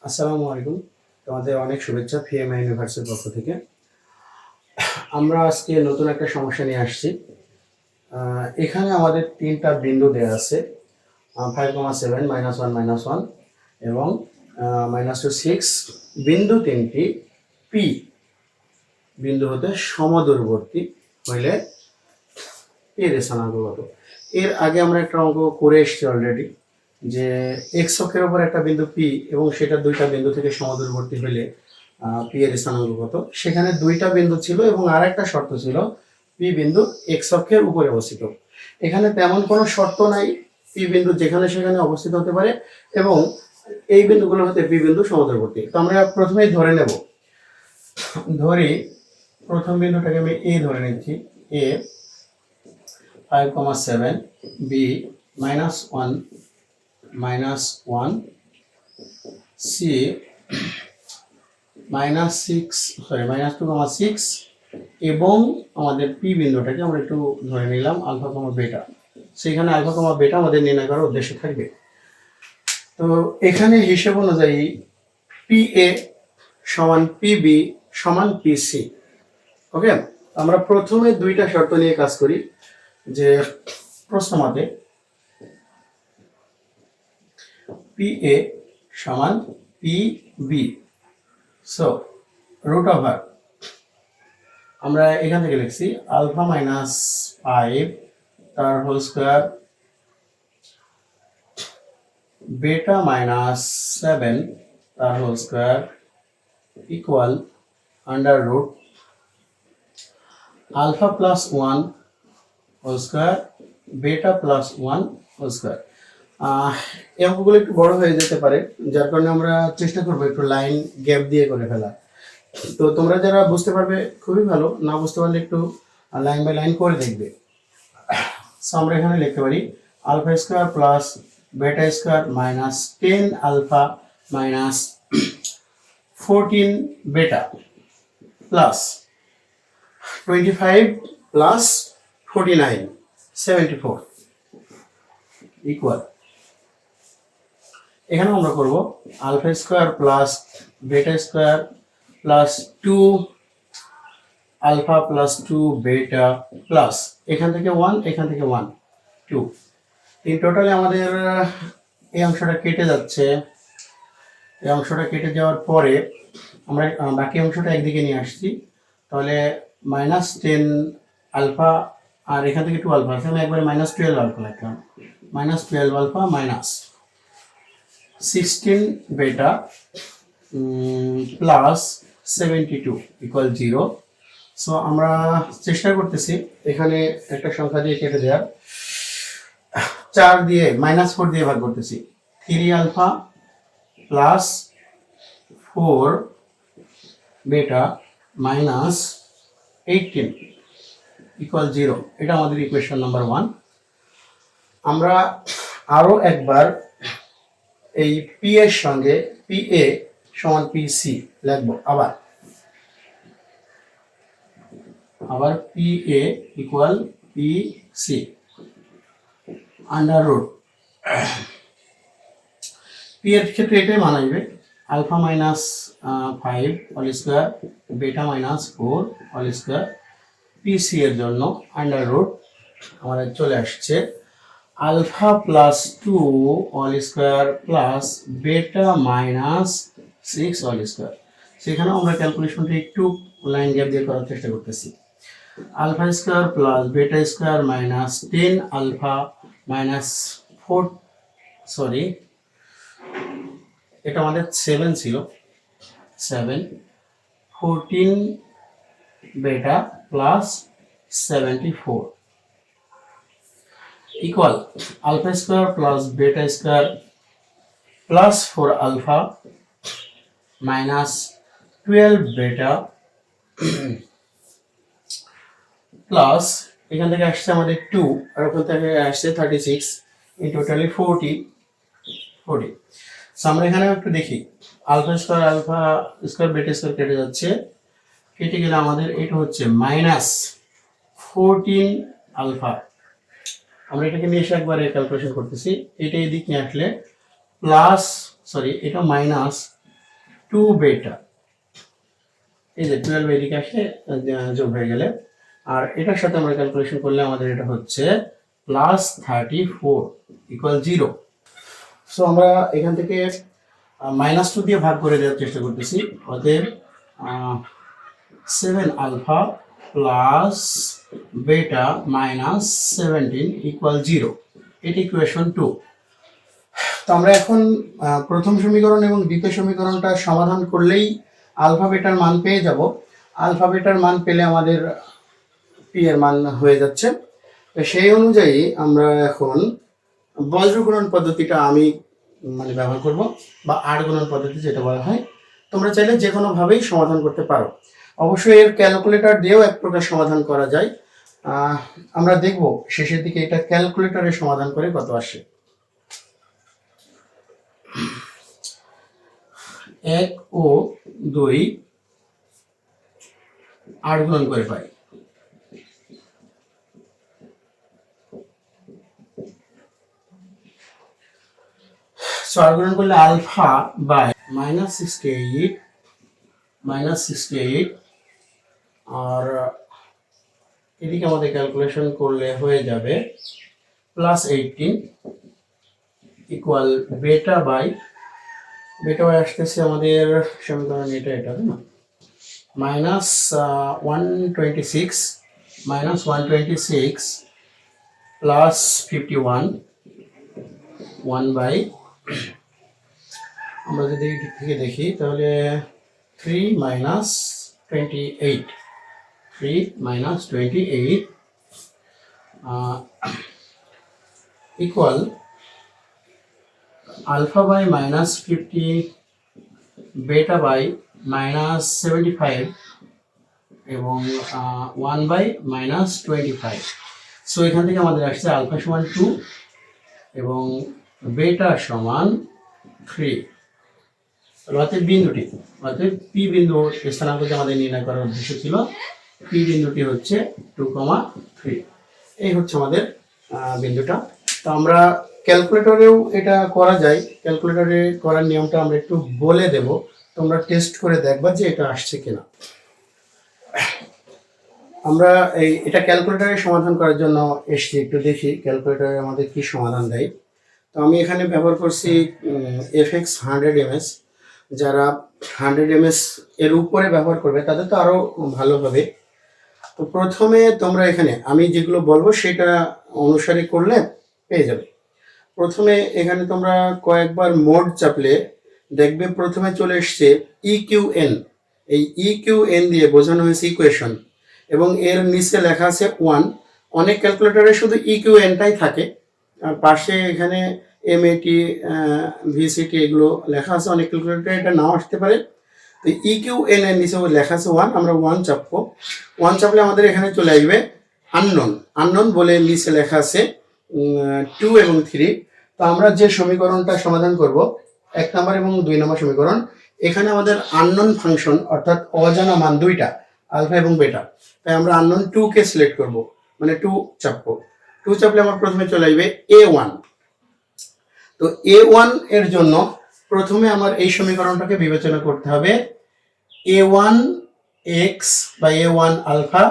আসসালামু আলাইকুম। তোমাদের অনেক শুভেচ্ছা ফিএমআই ইউনিভার্সিটির পক্ষ থেকে। আমরা আজকে নতুন একটা সমস্যা নিয়ে আসছি। এখানে আমাদের তিনটা বিন্দু দেওয়া আছে, 5,7 -1 -1 এবং -2 6। বিন্দু তিনটি পি বিন্দু হতে সমদূরবর্তী হইলে এর স্থানাঙ্ক কত। এর আগে আমরা একটা অঙ্ক করে এসেছি অলরেডি, যে এক্স অক্ষের উপর একটা বিন্দু পি এবং সেটা দুইটা বিন্দু থেকে সমদূরবর্তী হইলে পি এর স্থানাঙ্ক কত। সেখানে দুইটা বিন্দু ছিল এবং আর একটা শর্ত ছিল পি বিন্দু এক্স অক্ষের উপরে অবস্থিত। এখানে তেমন কোনো শর্ত নাই, পি বিন্দু যেখানে সেখানে অবস্থিত হতে পারে এবং এই বিন্দুগুলো হতে পি বিন্দু সমদূরবর্তী। তো আমরা প্রথমেই ধরে নেব, ধরি প্রথম বিন্দুটাকে আমি এ ধরে নিচ্ছি, এ 5,7 বি -1 -1 সি -2,6 এবং আমাদের পি বিন্দুটাকে আমরা একটু ধরে নিলাম আলফা কমা বেটা। সেখানে আলফা কমা বেটা আমাদের নির্ণয় করার উদ্দেশ্য থাকবে। তো এখানে হিসেব অনুযায়ী পি এ সমান পি বি সমান পি সি। ওকে, আমরা প্রথমে দুইটা শর্ত নিয়ে কাজ করি, যে প্রশ্ন মতে পি এ সমান P B. So root over আমরা এখান থেকে লিখছি আলফা -5 তার হোল স্কোয়ার বেটা -7 তার whole square equal under root alpha +1 whole square beta +1 whole square. এই অঙ্কগুলো একটু বড় হয়ে যেতে পারে, যার কারণে আমরা চেষ্টা করবো একটু লাইন গ্যাপ দিয়ে করে ফেলা। তো তোমরা যারা বুঝতে পারবে খুবই ভালো, না বুঝতে পারলে একটু লাইন বাই লাইন করে দেখবে। সো আমরা এখানে লিখতে পারি alpha square plus beta square -10 alpha -14 beta plus 25 plus 49 74 equal, এখানে আমরা করব alpha square plus beta square plus 2 alpha plus 2 beta plus এখান থেকে 1 এখান থেকে 1 2। এই টোটালে আমাদের এই অংশটা কেটে যাচ্ছে। এই অংশটা কেটে যাওয়ার পরে আমরা বাকি অংশটা একদিকে নিয়ে আসছি, তাহলে -10 আলফা আর এখান থেকে 2 আলফা আছে, আমি একবারে -12 আলফা লিখলাম, -12 আলফা -16 বেটা প্লাস 72 ইকুয়াল 0। সো আমরা চেষ্টা করতেছি এখানে একটা সংখ্যা দিয়ে কেটে দেওয়ার, 4 দিয়ে -4 দিয়ে ভাগ করতেছি, 3 আলফা প্লাস 4 বেটা -18 ইকুয়াল 0। এটা আমাদের ইকুয়েশন নাম্বার 1। আমরা আরো একবার এই পি এর সঙ্গে পি এ সমান পি সি লিখবো। আবার P A equal P C under root P এর ক্ষেত্রে এটাই মানাইবে, আলফা -5 হোল স্কোয়ার বেটা -4 হোল স্কোয়ার। পি সি এর জন্য আন্ডার রুট আমাদের চলে আসছে আলফা +2 হোল স্কোয়ার প্লাস বেটা -6 হোল স্কোয়ার। সেখানেও আমরা ক্যালকুলেশনটা একটু লাইন গ্যাপ দিয়ে করার চেষ্টা করতেছি। Alpha square plus beta square -10 alpha -4 sorry এটা আমাদের 7 ছিল, 7 14 beta plus 74 equal alpha square plus beta square plus 4 alpha -12 beta plus এখান থেকে আসছে আমাদের 2 আর ওখান থেকে আসছে 36, ইন টোটালি 40। সো আমরা এখানে একটু দেখি, আলফা স্কোয়ার বেটা স্কোয়ার কেটে যাচ্ছে, কেটে গেলে আমাদের এটা হচ্ছে -14 আলফা। আমরা এটাকে নিয়ে এসে একবারে ক্যালকুলেশন করতেছি, এটা এদিক নিয়ে আসলে প্লাস এটা টু বেটা, এই যে 12 এদিকে আসে যোগ হয়ে গেলে, আর এটার সাথে আমরা ক্যালকুলেশন করলে আমাদের এটা হচ্ছে +34 ইকুয়াল 0। সো আমরা এখান থেকে -2 দিয়ে ভাগ করে দেওয়ার চেষ্টা করতেছি। অতএব 7 alpha plus beta minus 17 equal 0, এটি ইকুয়েশন 2। তো আমরা এখন প্রথম সমীকরণ এবং দ্বিতীয় সমীকরণটা সমাধান করলেই আলফা বেটার মান পেয়ে যাব। আলফা বেটার মান পেলে আমাদের পি এর মান হয়ে যাচ্ছে। তো সেই অনুযায়ী আমরা এখন বজ্র গুণন পদ্ধতিটা আমি ব্যবহার করব, বা আর গুণন পদ্ধতি যেটা বলা হয়। তোমরা চাইলে যে কোনোভাবেই সমাধান করতে পারো। অবশ্যই এর ক্যালকুলেটর দিয়েও এক প্রকার সমাধান করা যায়। আমরা দেখব শেষের দিকে এটা ক্যালকুলেটরে সমাধান করে কত আসে। 1 ও 2 8 গুণন করে পাই। সো 8 গুণন করলে আলফা বাই -68 আর এদিকে আমাদের ক্যালকুলেশন করলে হয়ে যাবে +18 ইকুয়াল বেটা বাই আসতেছে আমাদের সমীকরণ এটা না, -126 প্লাস 51 1 বাই, আমরা যদি এই দিক থেকে দেখি তাহলে 3 -28 ইকুয়াল আলফা বাই -50 বেটা বাই -75 এবং 1 বাই -25। সো এখান থেকে আমাদের আসছে আলফা সমান 2 এবং বেটা সমান 3। অতএব বিন্দুটি, অতএব পি বিন্দু স্থানাঙ্ককে আমাদের নির্ণয় করার উদ্দেশ্য ছিল। পি বিন্দুটি হচ্ছে 2,3। এই হচ্ছে আমাদের বিন্দুটা। তো আমরা ক্যালকুলেটরেও এটা করা যায়। ক্যালকুলেটরে করার নিয়মটা আমরা একটু বলে দেব, তোমরা টেস্ট করে দেখবা যে এটা আসছে কিনা। আমরা এটা ক্যালকুলেটরে সমাধান করার জন্য এসছি, একটু দেখি ক্যালকুলেটরে আমাদের কি সমাধান দেয়। তো আমি এখানে ব্যবহার করছি FX 100 ms। যারা 100 ms এর উপরে ব্যবহার করবে তাদের তো আরও ভালো হবে। তো প্রথমে তোমরা এখানে আমি যেগুলো বলবো সেটা অনুসারে করলে পেয়ে যাবে। প্রথমে এখানে তোমরা কয়েকবার মোড চাপলে দেখবে প্রথমে চলে এসছে EQN। এই EQN দিয়ে বোঝানো হয়েছে ইকুয়েশন, এবং এর নিচে লেখা আছে 1। অনেক ক্যালকুলেটরে শুধু EQNটাই থাকে, আর পাশে এখানে MAT VCT এগুলো লেখা আছে। অনেক ক্যালকুলেটরে এটা নাও আসতে পারে। তো EQN এর নিচে লেখা আছে 1, আমরা 1 চাপবো। 1 চাপলে আমাদের এখানে চলে আসবে আননোন বলে নিচে লেখা আছে 2 এবং 3। তো আমরা যে সমীকরণটা সমাধান করব 1 নম্বর এবং 2 নম্বর সমীকরণ, এখানে আমাদের আননোন ফাংশন অর্থাৎ অজানা মান দুইটা, আলফা এবং বেটা। তাই আমরা আননোন 2 কে সিলেক্ট করব, মানে 2 চাপবো। 2 চাপলে আমার প্রথমে চলে আসবে A1। তো A1 এর জন্য প্রথমে আমার এই সমীকরণটাকে বিবেচনা করতে হবে A1 x বা A1 আলফা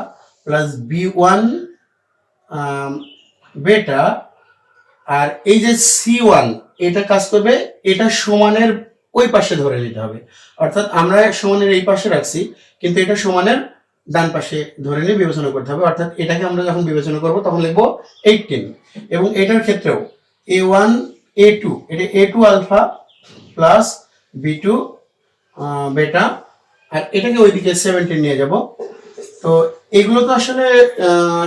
প্লাস B1 বেটা, আর এই যে C1 এটা কাজ করবে এটা সমানের ওই পাশে ধরে নিতে হবে। অর্থাৎ আমরা সমানের এই পাশে রাখছি, কিন্তু এটা সমানের ডান পাশে ধরে নিয়ে বিবেচনা করতে হবে। অর্থাৎ এটাকে আমরা যখন বিবেচনা করব তখন লিখবো 18। এবং এটার ক্ষেত্রেও A1 A2, এটা A2 আলফা প্লাস B2 বেটা, আর এটাকে ওইদিকে 17 নিয়ে যাব। তো এগুলো তো আসলে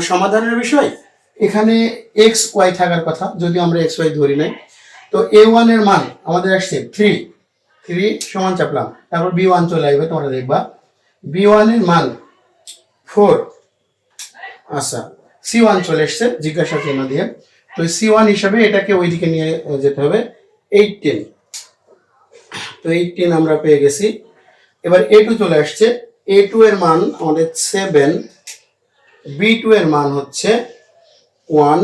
সমাধানের বিষয়। এখানে এক্স ওয়াই থাকার কথা, যদিও আমরা এক্স ওয়াই ধরি নাই। তো A1 এর মান আমাদের আসছে 3 সমান চাপলাম, তারপর B1 চলে আসবে, তোমরা দেখবা B1 এর মান 4। আচ্ছা, C1 চলে এসছে জিজ্ঞাসা চিহ্ন দিয়ে। তো C1 হিসাবে এটাকে ওইদিকে নিয়ে যেতে হবে 18। তো 18 আমরা পেয়ে গেছি। এবার A2 চলে আসছে। A2 এর মান আমাদের 7, B2 এর মান হচ্ছে 1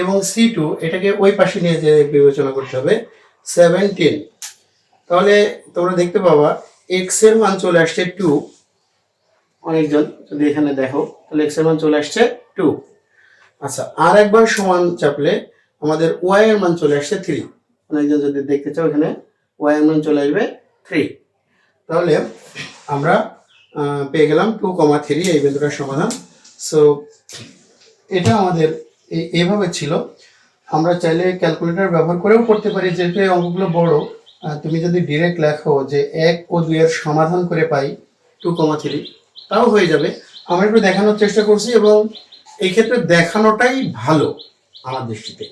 এবং C2 এটাকে ওই পাশে নিয়ে যে বিবেচনা করতে হবে 17। তাহলে তোমরা দেখতে পাবা এক্স এর মান চলে আসছে 2। অনেকজন যদি এখানে দেখো তাহলে এক্স এর মান চলে আসছে 2। আচ্ছা, আর একবার সমান চাপলে আমাদের ওয়াই এর মান চলে আসছে 3। অনেকজন যদি দেখতে চাও এখানে ওয়াই এর মান চলে আসবে 3। তাহলে আমরা পেয়ে গেলাম 2,3 এই বিন্দুটার সমাধান। সো এটা আমাদের এইভাবে ছিল। আমরা চাইলে ক্যালকুলেটর ব্যবহার করেও করতে পারি, যেহেতু এই অঙ্কগুলো বড়। তুমি যদি ডিরেক্ট লেখো যে 1 ও 2 এর সমাধান করে পাই 2,3, তাও হয়ে যাবে। আমরা একটু দেখানোর চেষ্টা করছি এবং এই ক্ষেত্রে দেখানোটাই ভালো আমার দৃষ্টিতে।